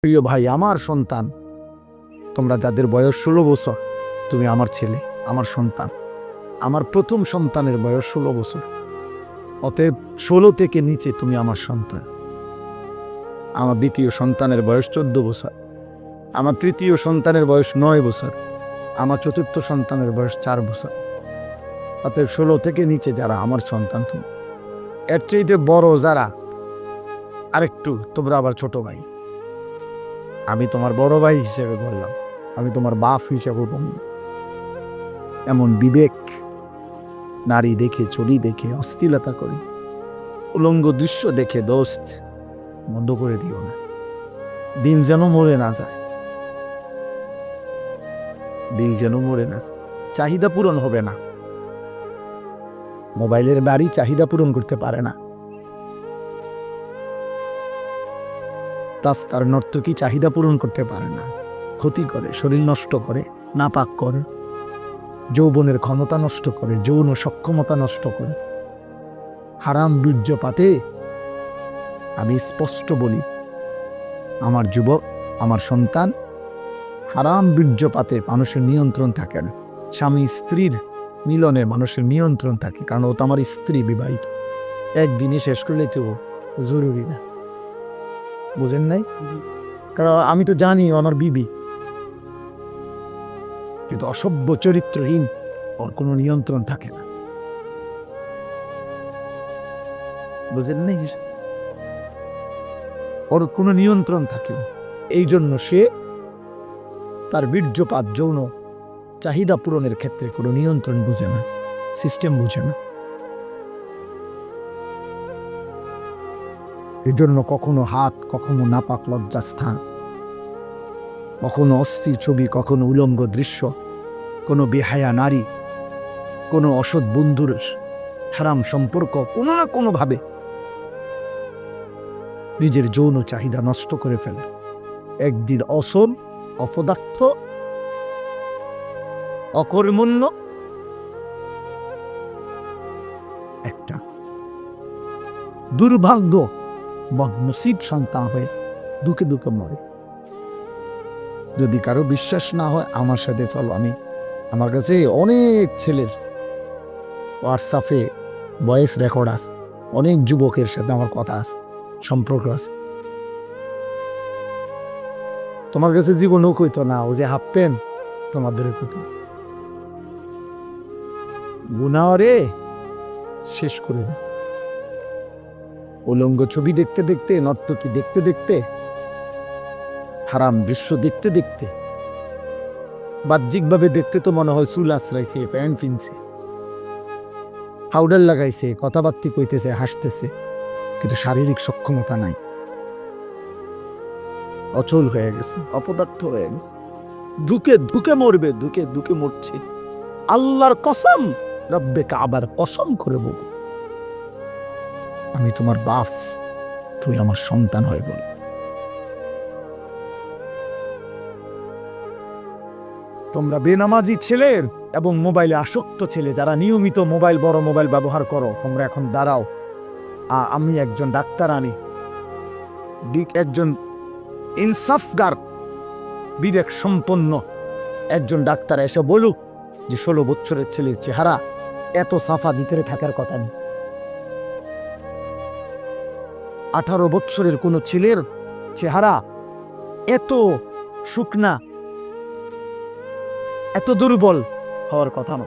প্রিয় ভাই, আমার সন্তান, তোমরা যাদের বয়স 16 বছর, তুমি আমার ছেলে, আমার সন্তান। আমার প্রথম সন্তানের বয়স 16 বছর, অতএব 16 থেকে নিচে তুমি আমার সন্তান। আমার দ্বিতীয় সন্তানের বয়স 14 বছর, আমার তৃতীয় সন্তানের বয়স 9 বছর, আমার চতুর্থ সন্তানের বয়স 4 বছর। অতএব 16 থেকে নিচে যারা আমার সন্তান, তুমি এর চাইতে বড় যারা আরেকটু, তোমরা আবার ছোট ভাই। আমি তোমার বড় ভাই হিসেবে বললাম, আমি তোমার বাপ হিসেবে বললাম। এমন বিবেক, নারী দেখে, চুরি দেখে অশ্লীলতা করে, উলঙ্গ দৃশ্য দেখে দোস্ত বন্ধ করে দিও না। দিন যেন মরে না যায়, দিল যেন মরে না যায়। চাহিদা পূরণ হবে না। মোবাইলের বাড়ি চাহিদা পূরণ করতে পারে না। রাস্তার নর্তকী চাহিদা পূরণ করতে পারে না। ক্ষতি করে, শরীর নষ্ট করে, নাপাক করে, যৌবনের ক্ষমতা নষ্ট করে, যৌন সক্ষমতা নষ্ট করে। হারাম বীর্যপাতে আমি স্পষ্ট বলি, আমার যুবক, আমার সন্তান, হারাম বীর্যপাতে মানুষের নিয়ন্ত্রণ থাকে না। স্বামী স্ত্রীর মিলনে মানুষের নিয়ন্ত্রণ থাকে, কারণ ও তো আমার স্ত্রী, বিবাহিত। একদিনে শেষ করলে তো জরুরি না, বুঝেন নাই? কারণ আমি তো জানি আমার বিবি, কিন্তু অসভ্য চরিত্রহীন, ওর কোনো নিয়ন্ত্রণ থাকে না, বুঝেন নাই? ওর কোনো নিয়ন্ত্রণ থাকে না। এই জন্য সে তার বীর্যপাত, যৌন চাহিদা পূরণের ক্ষেত্রে কোনো নিয়ন্ত্রণ বুঝে না, সিস্টেম বুঝে না। এই জন্য কখনো হাত, কখনো নাপাক লজ্জাস্থান, কখনো অস্থির ছবি, কখনো উলঙ্গ দৃশ্য, কোনো বেহায়া নারী, কোনো অসৎ বন্ধুর হারাম সম্পর্ক, কোনো না কোনোভাবে নিজের যৌন চাহিদা নষ্ট করে ফেলে। একদিন অসল, অপদার্থ, অকর্মণ্য একটা দুর্ভাগ্য বদনসিব সন্তান হয়ে দুঃখে দুঃখে মরে। যদি কারো বিশ্বাস না হয়, আমার সাথে চলো। আমার কাছে অনেক ছেলের হোয়াটসঅ্যাপে ভয়েস রেকর্ড আছে, অনেক যুবকের সাথে আমার কথা আছে, সম্পর্ক আছে। তোমার কাছে জীবনও কইতো না, ও যে হাফ প্যান্ট তোমাদের কইতো গুনাহরে শেষ করে গেছে। উলঙ্গ ছবি দেখতে দেখতে, নর্তকী দেখতে দেখতে, হারাম দৃশ্য দেখতে দেখতে, বাহ্যিকভাবে দেখতে তো মনে হয় চুল আশ্রাইছে, প্যান্ট কিনছে, পাউডার লাগাইছে, কথাবার্তা কইতেছে, হাসতেছে, কিন্তু শারীরিক সক্ষমতা নাই, অচল হয়ে গেছে, অপদার্থ হয়ে গেছে। দুঃখে দুঃখে মরবে, দুঃখে দুঃখে মরছে। আল্লাহর কসম, রব্বে কাবার কসম করে বল, আমি তোমার বাপ, তুই আমার সন্তান হয়ে বল। তোমরা বেনামাজি ছেলের এবং মোবাইলে আসক্ত ছেলে, যারা নিয়মিত মোবাইল, বড় মোবাইল ব্যবহার করো, তোমরা এখন দাঁড়াও। আমি একজন ডাক্তার আনি, একজন ইনসাফগার, বিবেক সম্পন্ন একজন ডাক্তার এসে বলুক যে 16 বছরের ছেলের চেহারা এত সাফা ভিতরে থাকার কথা নেই। 18 বছরের কোনো ছেলের চেহারা এত শুকনা, এত দুর্বল হওয়ার কথা না,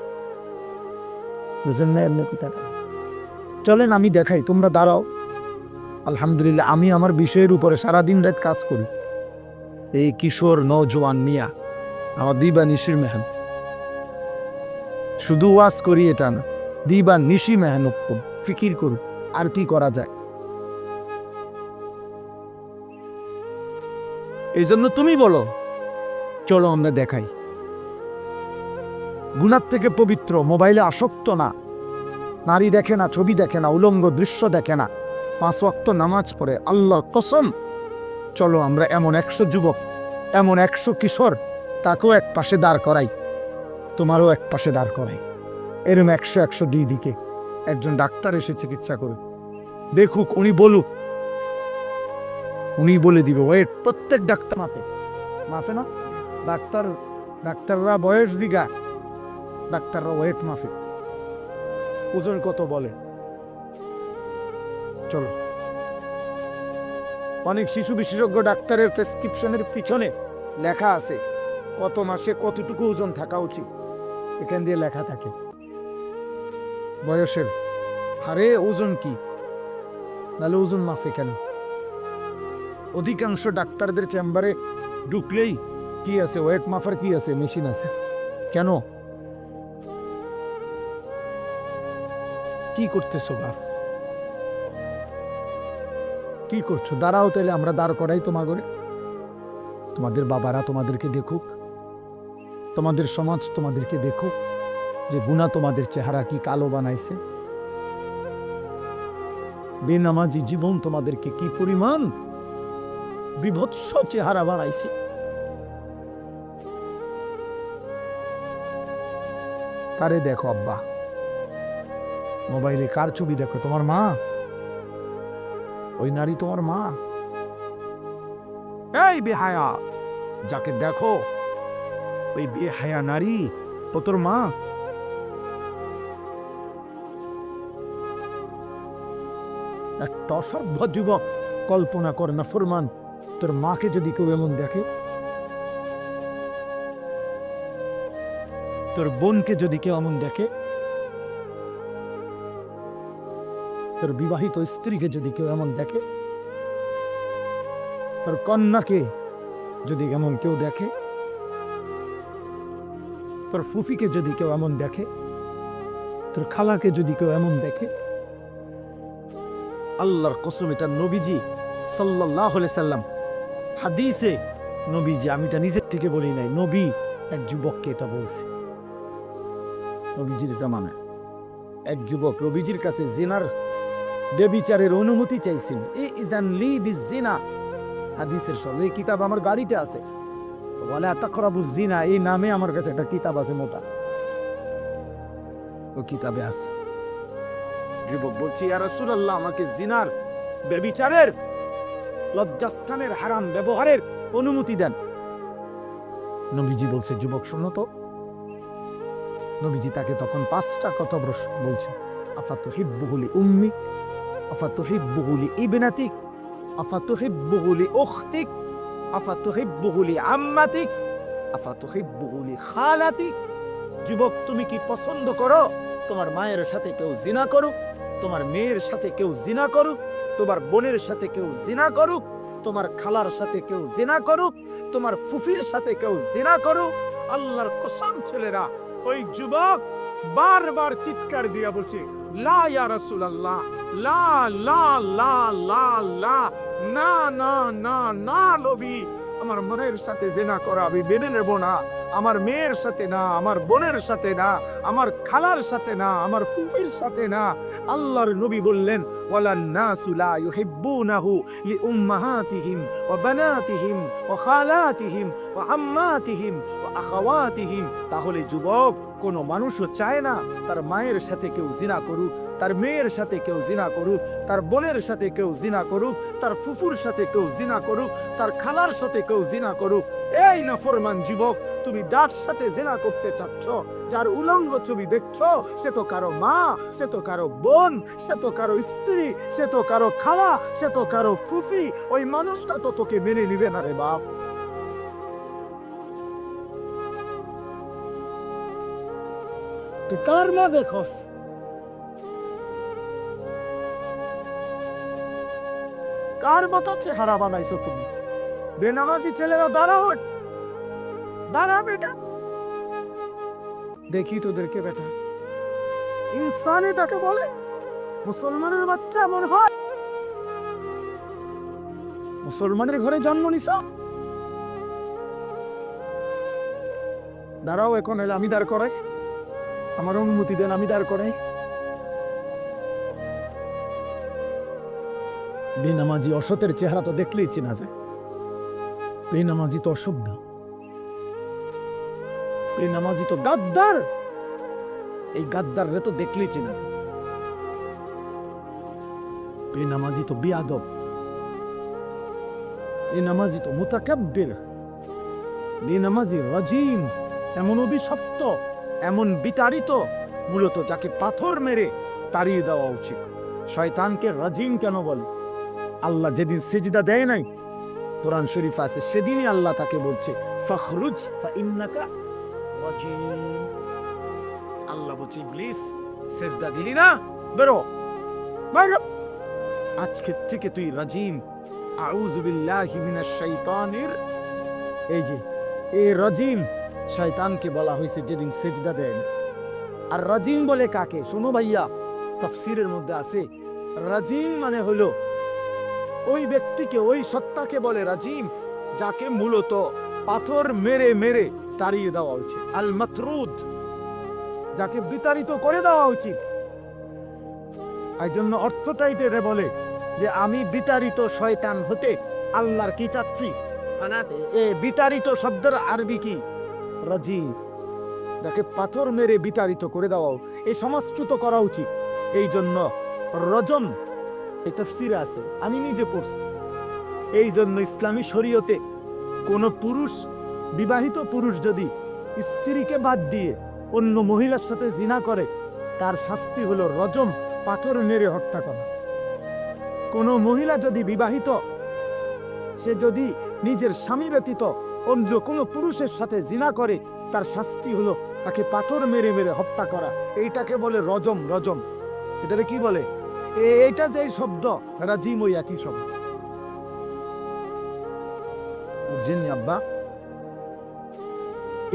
বুঝেন না? এমনি কথাটা চলেন আমি দেখাই, তোমরা দাঁড়াও। আলহামদুলিল্লাহ, আমি আমার বিষয়ের উপরে সারাদিন রাত কাজ করি। এই কিশোর নওজোয়ান মিয়া আমার দিবা নিশির মেহনত, শুধু ওয়াজ করি এটা না, দিবা নিশি মেহনত করি, ফিকির করি আর কি করা যায়। এই জন্য তুমি বলো, চলো আমরা দেখাই। গুনার থেকে পবিত্র, মোবাইলে আসক্ত না, নারী দেখে না, ছবি দেখে না, উলঙ্গ দৃশ্য দেখে না, 5 ওয়াক্ত নামাজ পড়ে, আল্লাহর কসম। চলো আমরা এমন 100 যুবক, এমন 100 কিশোর, তাকেও এক পাশে দাঁড় করাই, তোমারও এক পাশে দাঁড় করাই। এরম 100 দুই দিকে একজন ডাক্তার এসে চিকিৎসা করুক, দেখুক, উনি বলুক উনি বলে দিবে ওয়েট। প্রত্যেক ডাক্তার মাফে না, ডাক্তাররা বয়স জিগা, ডাক্তাররা ওয়েট মাফে, ওজন কত বলে। চলো, অনেক শিশু বিশেষজ্ঞ ডাক্তারের প্রেসক্রিপশনের পিছনে লেখা আছে কত মাসে কতটুকু ওজন থাকা উচিত, এখান দিয়ে লেখা থাকে বয়সের হারে ওজন কি, নাহলে ওজন মাফে কেন? অধিকাংশ ডাক্তারদের চেম্বারে ঢুকলেই কি আছে, ওয়েট মাফার কি আছে, মেশিন আছে। কেন? কি করতেছো বাপ, কি করছো? দাঁড়াও, তাহলে আমরা দাঁড় করাই তোমাগরে। তোমাদের বাবারা তোমাদেরকে দেখুক, তোমাদের সমাজ তোমাদেরকে দেখুক যে গুনাহ তোমাদের চেহারা কি কালো বানাইছে। বেনামাজি জীবন তোমাদেরকে কি পরিমাণ বিভৎস চেহারা বানাইছে। কারে দেখো আব্বা? মোবাইলে কার ছবি দেখো? তোমার মা? ওই নারী তোমার মা? এই বেহায়া, যাকে দেখো ওই বেহায়া নারী ও তোর মা? একটা অসভ্য যুবক কল্পনা করে না ফরমান, তোর মাকে যদি কেউ এমন দেখে, তোর বোনকে যদি কেউ এমন দেখে, তোর বিবাহিত স্ত্রীকে যদি কেউ এমন দেখে, তোর কন্যাকে যদি এমন কেউ দেখে, তোর ফুফিকে যদি কেউ এমন দেখে, তোর খালাকে যদি কেউ এমন দেখে, আল্লাহর কসম, এটা নবীজি সাল্লাল্লাহু আলাইহি সাল্লাম হাদিসে, নবীজি, আমি এটা নিজের থেকে বলি নাই, নবী এক যুবককে এটা বলছে। নবীজির জামানায় এক যুবক নবীজির কাছে জিনার বেবিচারের অনুমতি চাইছিল। ইজান লি বিজিনা, হাদিসের সব এই কিতাব আমার গাড়িতে আছে, ওয়ালা তাকরাবুজ জিনা, এই নামে আমার কাছে একটা কিতাব আছে মোটা, ও কিতাবে আছে। যুবক বলছি, ইয়া রাসূলুল্লাহ, আমাকে জিনার বেবিচারের লজ্জাস্থানের হারাম ব্যবহারের অনুমতি দেন। নবীজি বলছে, যুবক শোনো তো। নবীজি তাকে তখন 5টা কথা বলছে। আফাতুহিব্বুহু লি উম্মিক, আফাতুহিব্বুহু লি ইবনাতিক, আফাতুহিব্বুহু লি উখতিক, আফাতুহিব্বুহু লি আম্মাতিক, আফাতুহিব্বুহু লি খালাতিক। যুবক, তুমি কি পছন্দ করো তোমার মায়ের সাথে কেউ জিনা করুক, তোমার মেয়ের সাথে কেউ জিনা করুক, তোমার বোনের সাথে কেউ জিনা করুক, তোমার খালার সাথে কেউ জিনা করুক, তোমার ফুফির সাথে কেউ জিনা করুক? আল্লাহর কসম ছেলেরা, ওই যুবক বারবার চিৎকার দিয়া বলছে, লা ইয়া রাসূলুল্লাহ, লা লা লা লা লা, না না না না নবী, আমার মায়ের সাথে জিনা করা আমি মেনে নেব না, আমার মেয়ের সাথে না, আমার বোনের সাথে না, আমার খালার সাথে না, আমার ফুফির সাথে না। আল্লাহর নবী বললেন, ওয়ালান নাসু লা ইউহিব্বুনাহু লিউম্মাহাতিহিম ওয়া বানাতিহিম ওয়া খালাতিহিম ওয়া আম্মাতিহিম ওয়া আখাওয়াতিহিম। তাহলে যুবক, কোনো মানুষও চায় না তার মায়ের সাথে কেউ জিনা করুক, তার মেয়ের সাথে কেউ জিনা করুক, তার বোনের সাথে কেউ জিনা করুক, তার ফুফুর সাথে কেউ জিনা করুক, তার খালার সাথে কেউ জিনা করুক। এই নাফরমান যুবক, তুমি যার সাথে জিনা করতে চাচ্ছ, যার উলঙ্গ ছবি দেখছো, সে তো কারো মা, সে তো কারো বোন, সে তো কারো স্ত্রী, সে তো কারো খালা, সে তো কারো ফুফি। ওই মানুষটা তো তোকে মেনে নিবে না রে বাপ। তুই কার মা দেখোস? কার মতো চেহারা বানাইছো তুমি? বেনামাজি ছেলেরা দাঁড়াও, দাঁড়া বেটা, দেখি তোদেরকে বেটা। ইনসান এটাকে বলে? মুসলমানের বাচ্চা এমন হয়? মুসলমানের ঘরে জন্ম নিছ? দাঁড়াও, এখন এলে আমি দাঁড় করাই, আমার অনুমতি দেন, আমি দাঁড় করাই। বেনামাজি অসতের চেহারা তো দেখলেই চেনা যায়। বেনামাজি তো অসভ্য, বেনামাজি তো গাদ্দার, এই গাদ্দার রে তো দেখলেই চেনা যায়। বেনামাজি তো বেয়াদব, বেনামাজি তো মুতাকাব্বির, বেনামাজি রাজিম, এমন অভিশপ্ত, এমন বিতাড়িত, মূলত যাকে পাথর মেরে তাড়িয়ে দেওয়া উচিত। শয়তানকে রাজিম কেন বলে? আল্লাহ যেদিন সেজদা দেয় নাই, কোরআন শরীফ আছে, সেদিনই আল্লাহ তাকে বলছে ফাখরুজ ফাইন্নাকা রাজিম। আল্লাহ বলছে ইবলিস সেজদা দিলি না, বেরো বাইরে, আজকে থেকে তুই রাজিম। আউযু বিল্লাহি মিনাশ শাইতানির, এই যে এই রাজিম শয়তানকে বলা হয়েছে যেদিন সেজদা দেয় না। আর রাজিম বলে কাকে? শোনো ভাইয়া, তাফসীরের মধ্যে আছে রাজিম মানে হলো ওই ব্যক্তিকে, ওই সত্তাকে বলে রাজিম যাকে মূলত পাথর মেরে মেরে তাড়িয়ে দেওয়া উচিত। আল মাতরুদ, যাকে বিতাড়িত করে দেওয়া উচিত। এই জন্য অর্থটাই রে বলে যে আমি বিতাড়িত শয়তান হতে আল্লাহর কি চাচ্ছি? এ বিতাড়িত শব্দের আরবি কি? রাজিম, যাকে পাথর মেরে বিতাড়িত করে দেওয়া, এই সমাজচ্যুত করা উচিত। এই জন্য রজম এই তাফসীরে আছে, আমি নিজে পড়ছি। এই জন্য ইসলামী শরীয়তে কোন পুরুষ, বিবাহিত পুরুষ যদি স্ত্রীকে বাদ দিয়ে অন্য মহিলার সাথে জিনা করে, তার শাস্তি হলো রজম, পাথর মেরে হত্যা করা। কোন মহিলা যদি বিবাহিত, সে যদি নিজের স্বামী ব্যতীত অন্য কোনো পুরুষের সাথে জিনা করে, তার শাস্তি হলো তাকে পাথর মেরে মেরে হত্যা করা। এইটাকে বলে রজম। রজম এটাকে কি বলে? এইটা যে শব্দ রাজিম, ওই একই শব্দ। বুঝছেন আব্বা?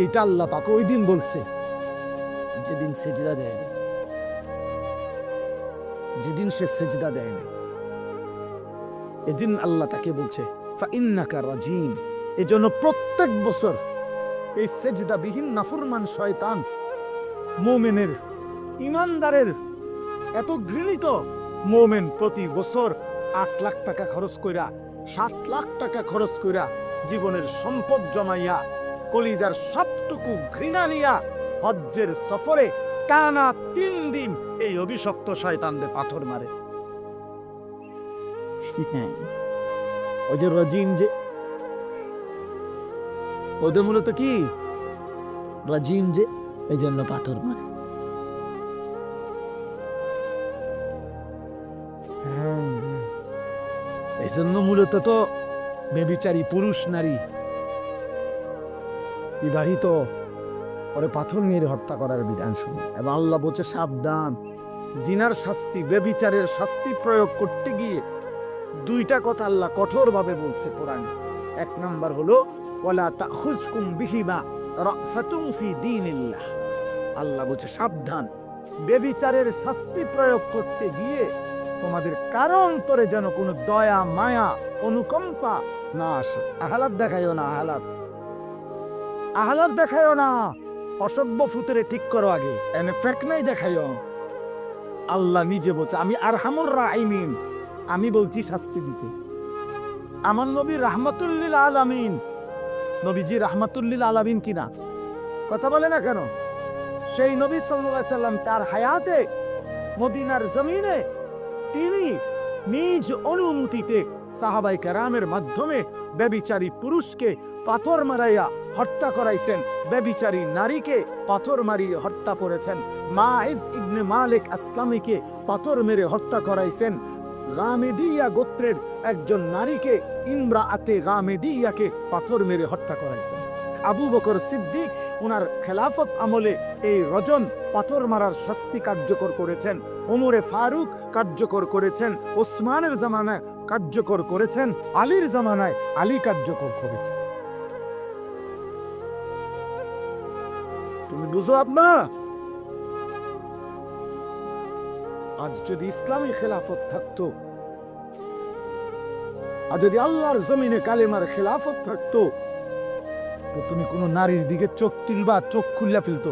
এটা আল্লাহ পাক ওই দিন বলছে যেদিন সেজদা দেয়নি, যেদিন সে সেজদা দেয়নি, এদিন আল্লাহ তাকে বলছে ফাইন্নাকা রাজিম। এজন্য প্রত্যেক বছর এই সেজদাবিহীন নাফরমান শয়তান মুমিনের, ইমানদারের, এত ঘৃণিত মুমিন প্রতি বছর 8 লাখ টাকা খরচ কইরা, 7 লাখ টাকা খরচ কইরা, জীবনের সম্পদ জমাইয়া, কলিজার সবটুকু ঘৃণা নিয়া হজ্জের সফরে টানা 3 দিন এই অভিশপ্ত শয়তানদের পাথর মারে। ওই যে রাজিম, যে ওদের মূলত কি রাজিম, যে এই জন্য পাথর মারে। এই জন্য মূলত তো বেবিচারী পুরুষ নারী বিবাহিত পরে পাথর মেরে হত্যা করার বিধান শুনি। এবং আল্লাহ বলছে সাবধান, জিনার শাস্তি, বেবিচারের শাস্তি প্রয়োগ করতে গিয়ে 2টা কথা আল্লাহ কঠোরভাবে বলছে কোরআনে। 1 নাম্বার হলো ওয়ালা তাখুজকুম বিহিমা রাফাতুন ফি দীনিল্লাহ। আল্লাহ বলছে সাবধান, বেবিচারের শাস্তি প্রয়োগ করতে গিয়ে তোমাদের কারো অন্তরে যেন কোনো দয়া, মায়া, অনুকম্পা না আসে। আহালাত দেখাইও না, আহালাত দেখাইও না, অসভ্য ফুতরে ঠিক করো আগে, এনে ফেক নাই দেখাইও। আল্লাহ নিজে বলছে আমি আরহামুর রাহিমিন, আমি বলছি শাস্তি দিতে। আমার নবী রাহমাতুল্লিল আলামিন, নবীজি রাহমাতুল্লিল আলামিন কিনা? কথা বলে না কেন? সেই নবী সাল্লাল্লাহু আলাইহি সাল্লাম তার হায়াতে মদিনার জমিনে তিনি নিজ অনুমতিতে সাহাবায়ে কেরামের মাধ্যমে ব্যভিচারী পুরুষকে পাথর মারাইয়া হত্যা করাইছেন, ব্যভিচারী নারীকে পাথর মারিয়ে হত্যা করেছেন, মাইজ ইবনে মালিক আসলামীকে পাথর মেরে হত্যা করাইছেন, গামেদিয়া গোত্রের একজন নারীকে, ইমরাআতে গামেদিয়াকে পাথর মেরে হত্যা করাইছেন। আবু বকর সিদ্দিক ওনার খেলাফত আমলে এই রজম, পাথর মারার শাস্তি কার্যকর করেছেন। ওমরে ফারুক কার্যকর করেছেন, ওসমানের জামানায় কার্যকর করেছেন, আলীর জামানায় আলী কার্যকর করেছেন। তুমি বুঝো আব্বা? আজ যদি ইসলামী খেলাফত থাকতো, আর যদি আল্লাহর জমিনে কালেমার খেলাফত থাকতো, তো তুমি কোনো নারীর দিকে চোখ তুলবা, চোখ খুললা ফেলতো।